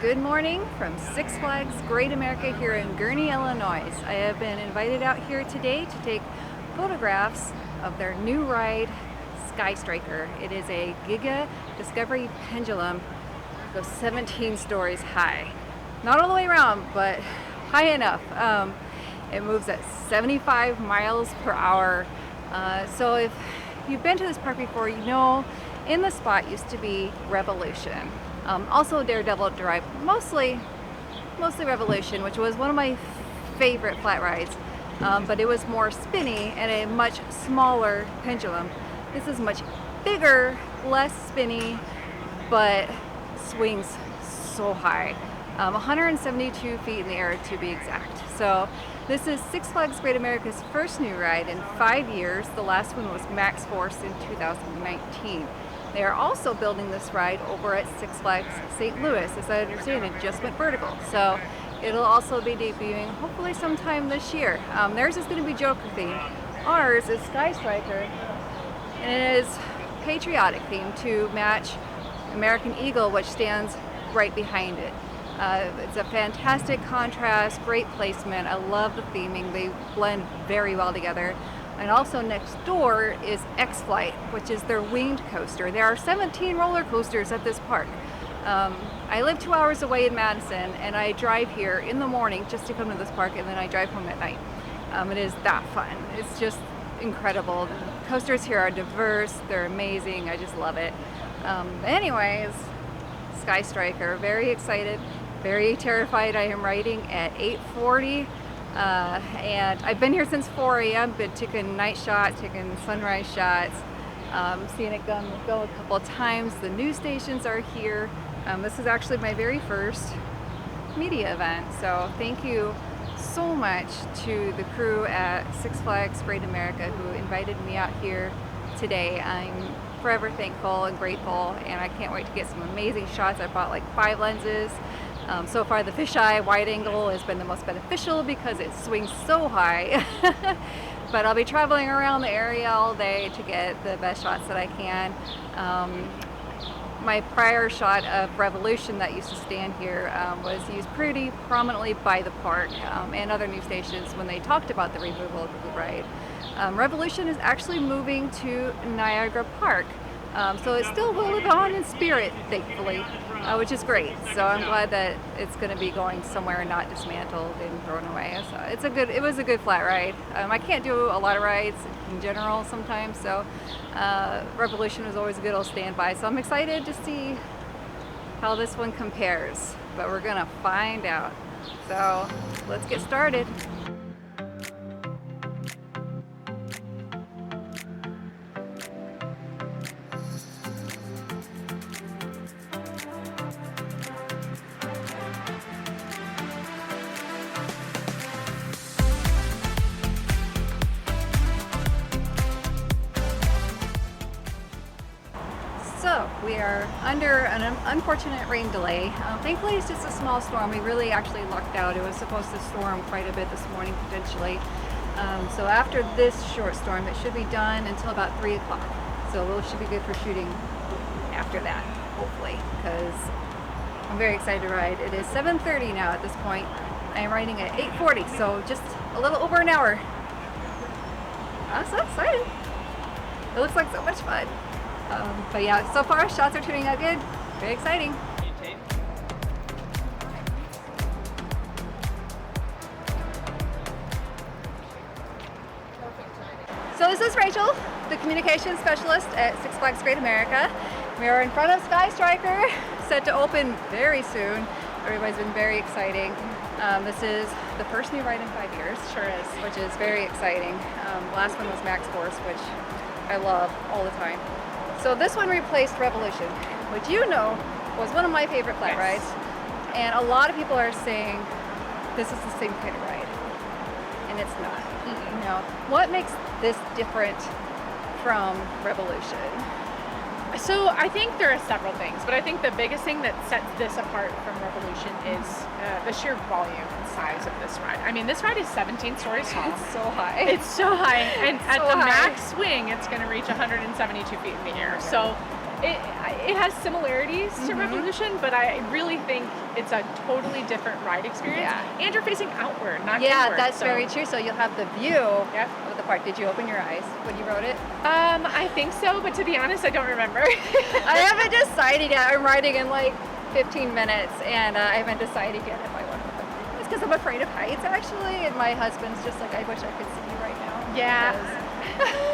Good morning from Six Flags Great America here in Gurnee, Illinois. I have been invited out here today to take photographs of their new ride, Sky Striker. It is a Giga Discovery Pendulum. It goes 17 stories high. Not all the way around, but high enough. It moves at 75 miles per hour. So if you've been to this park before, you know in the spot used to be Revolution. Also Daredevil Drive, mostly Revolution, which was one of my favorite flat rides, but it was more spinny and a much smaller pendulum. This is much bigger, less spinny, but swings so high. 172 feet in the air to be exact. So this is Six Flags Great America's first new ride in 5 years. The last one was Max Force in 2019. They are also building this ride over at Six Flags St. Louis. As I understand, it just went vertical. So it'll also be debuting hopefully sometime this year. Theirs is going to be Joker themed. Ours is Sky Striker, and it is patriotic themed to match American Eagle, which stands right behind it. It's a fantastic contrast, great placement. I love the theming. They blend very well together. And also next door is X-Flight, which is their winged coaster. There are 17 roller coasters at this park. I live 2 hours away in Madison, and I drive here in the morning just to come to this park, and then I drive home at night. It is that fun. It's just incredible. The coasters here are diverse. They're amazing. I just love it. Anyways, Sky Striker, very excited, very terrified. I am riding at 8:40. And I've been here since 4 a.m. Been taking night shots, taking sunrise shots, seen it go a couple of times. The news stations are here. This is actually my very first media event, so thank you so much to the crew at Six Flags Great America who invited me out here today. I'm forever thankful and grateful, and I can't wait to get some amazing shots. I bought like 5 lenses. So far the fisheye wide angle has been the most beneficial because it swings so high. But I'll be traveling around the area all day to get the best shots that I can. My prior shot of Revolution that used to stand here was used pretty prominently by the park and other news stations when they talked about the removal of the ride. Revolution is actually moving to Niagara Park. So it still will live on in spirit, thankfully, which is great. So I'm glad that it's going to be going somewhere and not dismantled and thrown away. So it was a good flat ride. I can't do a lot of rides in general sometimes, so Revolution was always a good old standby. So I'm excited to see how this one compares, but we're going to find out. So let's get started. So we are under an unfortunate rain delay. Thankfully it's just a small storm. We really actually lucked out. It was supposed to storm quite a bit this morning potentially. So after this short storm it should be done until about 3 o'clock. So it should be good for shooting after that, hopefully, because I'm very excited to ride. It is 7:30 now at this point. I am riding at 8:40, so just a little over an hour. I'm so excited. It looks like so much fun. But yeah, so far shots are turning out good. Very exciting. So this is Rachel, the communications specialist at Six Flags Great America. We are in front of Sky Striker, set to open very soon. Everybody's been very exciting. This is the first new ride in 5 years. Sure is. Which is very exciting. Last one was Max Force, which I love all the time. So this one replaced Revolution, which you know was one of my favorite flat rides. And a lot of people are saying this is the same kind of ride, and it's not. You know, what makes this different from Revolution? So I think there are several things, but I think the biggest thing that sets this apart from Revolution is the sheer volume and size of this ride. I mean, this ride is 17 stories tall. It's so high. It's so high, and It's at so the high. max swing, it's going to reach 172 feet in the air. So it has similarities to Revolution, but I really think it's a totally different ride experience. Yeah. And you're facing outward, not Yeah, inward. that's so. very true. So you'll have the view Yep. of the park. Did you open your eyes when you rode it? I think so, but to be honest, I don't remember. I haven't decided yet. I'm riding in like 15 minutes, and I haven't decided yet if I want to open. It's because I'm afraid of heights, actually, and my husband's just like, I wish I could see you right now. Yeah. because-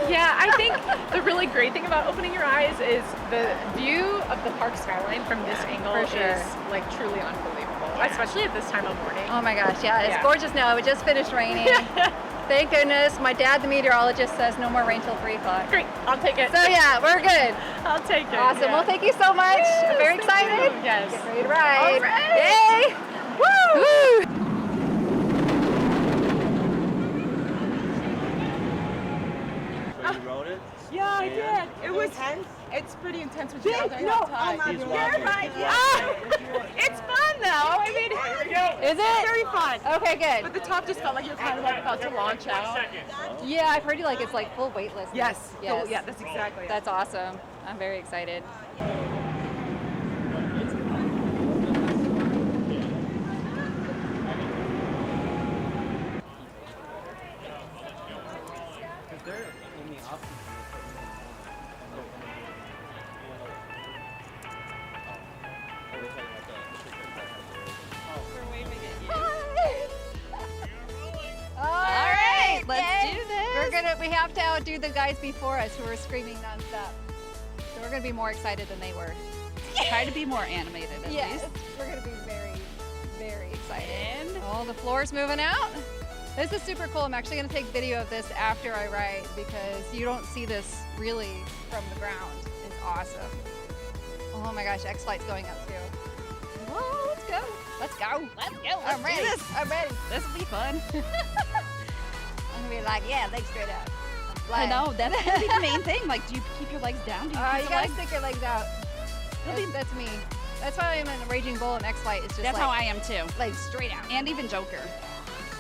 Yeah, I think the really great thing about opening your eyes is the view of the park skyline from this angle for sure. is like truly unbelievable, especially at this time of morning. Oh my gosh, yeah, it's Yeah. gorgeous now. It just finished raining. Thank goodness. My dad, the meteorologist, says no more rain till 3 o'clock. Great, I'll take it. So yeah, we're good. I'll take it. Awesome. yeah. Well, thank you so much. I'm very Yes, excited. thank you. Yes. Get ready to ride. All right. Yay! Woo! So you rode it? Yeah, I And? did. It was intense? It's pretty intense when you're out there. He's watching. He's watching. It's fun though. I mean, Is it? very fun. Okay, But good. the top just felt like you're kind of like about to launch out. Yeah, I've heard you like it's like full weightlessness. Yes. Yes. Yeah, that's exactly it. That's awesome. I'm very excited. All right, let's do this. We have to outdo the guys before us who were screaming nonstop. So we're gonna be more excited than they were. Try to be more animated at Yes, least. we're gonna be very, very excited. And Oh, the floor's moving out. This is super cool. I'm actually gonna take video of this after I ride because you don't see this really from the ground. It's awesome. Oh my gosh, X-Flight's going up too. Whoa, let's go. Let's go. let's go. Let's I'm do ready. this. I'm ready. This will be fun. I'm gonna be like, yeah, legs straight up. I'm I flying. know, that's gonna be the main thing. Like, do you keep your legs down? Do you keep You the gotta legs? stick your legs out. That's me. That's why I'm in a Raging Bull and X-Flight. It's just That's like, how I am too. like straight out. And even Joker.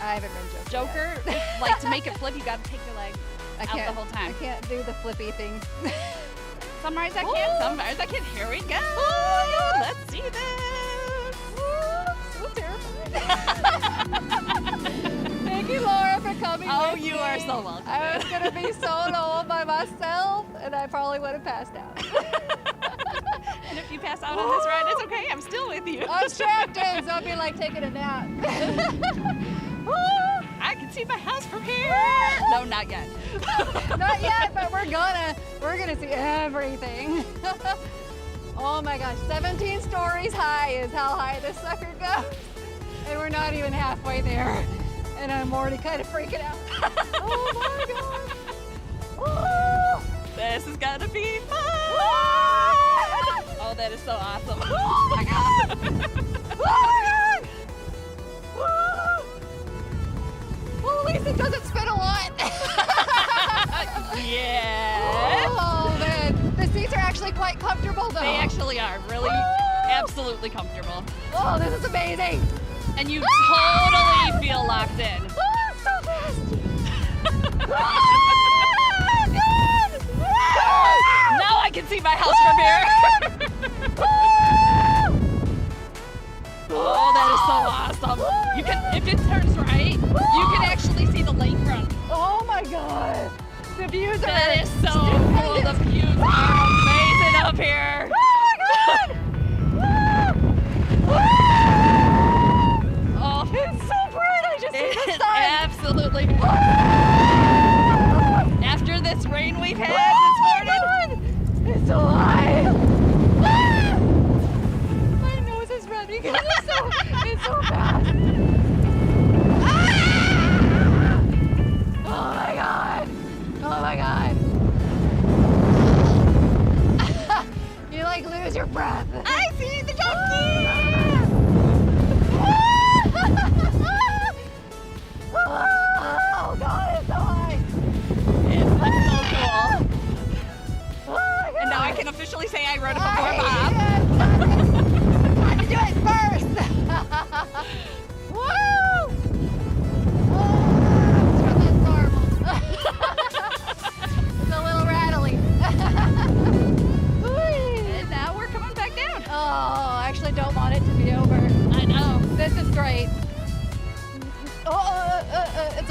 I haven't been Joker. Joker, like to make it flip, you gotta take your leg I out can't, the whole time. I can't do the flippy thing. Some rides I can, some rides I can. Here we go. Oh, Let's see this. So terrified. Thank you, Laura, for coming. Oh, with you me. are so welcome. I was gonna be solo all by myself, and I probably would have passed out. And if you pass out on this ride, it's okay. I'm still with you. I'm strapped in, so I'll be like taking a nap. I can see my house from here. No, not yet. Not yet, but we're gonna see everything. Oh my gosh, 17 stories high is how high this sucker goes. And we're not even halfway there. And I'm already kind of freaking out. Oh my gosh. Oh. This is gonna be fun. Oh, that is so awesome. Oh my god. Oh my god. Oh. Well, at least it doesn't spin a lot. Yeah. Oh man, the seats are actually quite comfortable though. They actually are really absolutely comfortable. Oh, this is amazing. And you totally feel locked in. Oh, it's so fast. Oh, God. Now I can see my house from here. Oh, that is so awesome. You can, if it turns right, you can actually see the lakefront. Oh my God. The views are That is so cool. The views are amazing up here. Oh my God. Oh, It's so bright. I just see it the is sun. absolutely. After this rain we've had Oh this my morning, God. It's so high. My nose is running. It's so fast. Oh my God. Oh my God. You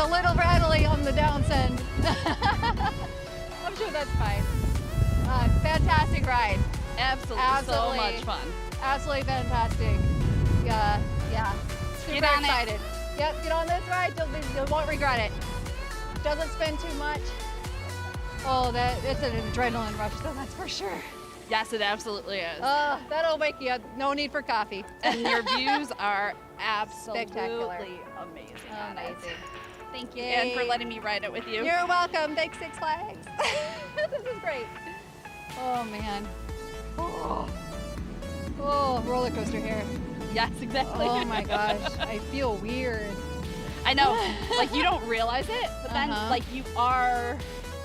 a little rattly on the downsend. I'm sure that's fine. Fantastic ride. Absolutely. So much fun. Absolutely fantastic. Yeah. Super Get on it. excited. Yep, get on this ride. You won't regret it. Doesn't spend too much. Oh, it's an adrenaline rush though, that's for sure. Yes, it absolutely is. That'll wake you up. No need for coffee. And your views are absolutely Spectacular. amazing. on it. Amazing. Thank you, Yay. and for letting me ride it with you. You're welcome. Thanks, Six Flags. This is great. Oh, man. Oh, roller coaster here. Yes, exactly. Oh, my gosh. I feel weird. I know. Like, you don't realize it, but then, like, you are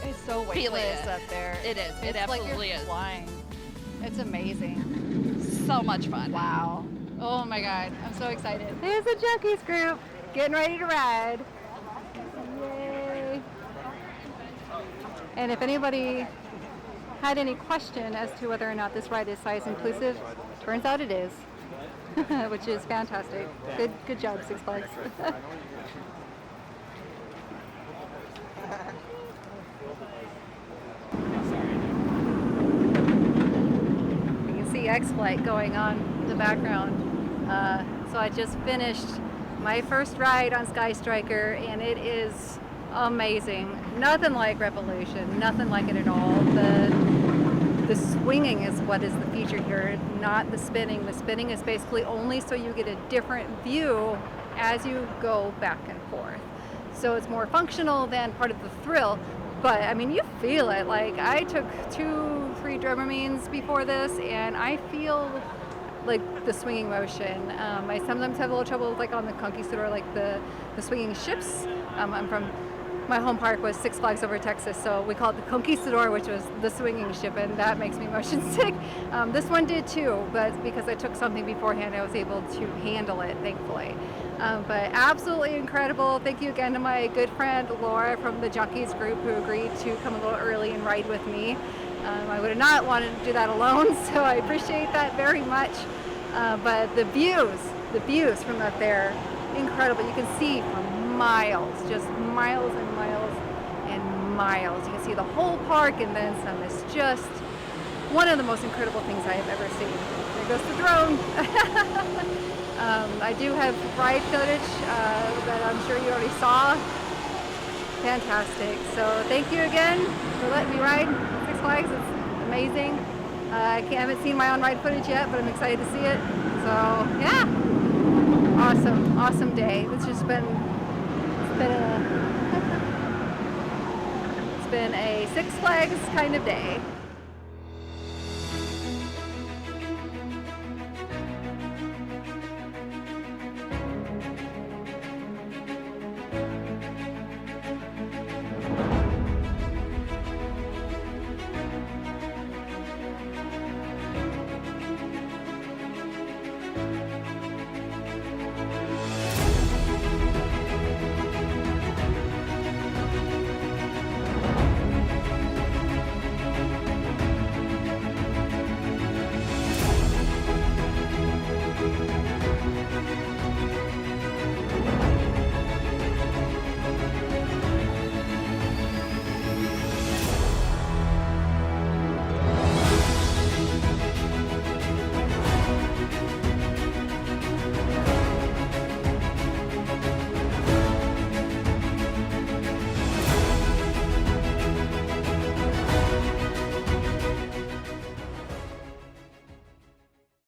It's so feeling weightless it. up there. It is. It It's absolutely like you're is. flying. It's amazing. So much fun. Wow. Oh my God. I'm so excited. There's the Junkies group getting ready to ride. Yay. And if anybody had any question as to whether or not this ride is size inclusive, turns out it is, which is fantastic. Good job, Six Flags. X-Flight going on in the background. So I just finished my first ride on Sky Striker, and it is amazing. Nothing like Revolution, nothing like it at all. The swinging is what is the feature here, not the spinning. The spinning is basically only so you get a different view as you go back and forth. So it's more functional than part of the thrill. But I mean, you feel it. Like, I took 2-3 Dramamines before this, and I feel like the swinging motion. I sometimes have a little trouble with, like, on the conquistador, like the swinging ships. I'm from, my home park was Six Flags Over Texas, so we call it the conquistador, which was the swinging ship, and that makes me motion sick. This one did too, but because I took something beforehand, I was able to handle it, thankfully. But absolutely incredible. Thank you again to my good friend Laura from the Junkies group, who agreed to come a little early and ride with me. I would have not wanted to do that alone, so I appreciate that very much. But the views from up there, incredible. You can see for miles, just miles and miles and miles. You can see the whole park and then some. It's just one of the most incredible things I have ever seen. There goes the drone. I do have ride footage that I'm sure you already saw. Fantastic. So thank you again for letting me ride Six Flags. It's amazing. I haven't seen my own ride footage yet, but I'm excited to see it. So yeah, awesome day. It's been a Six Flags kind of day.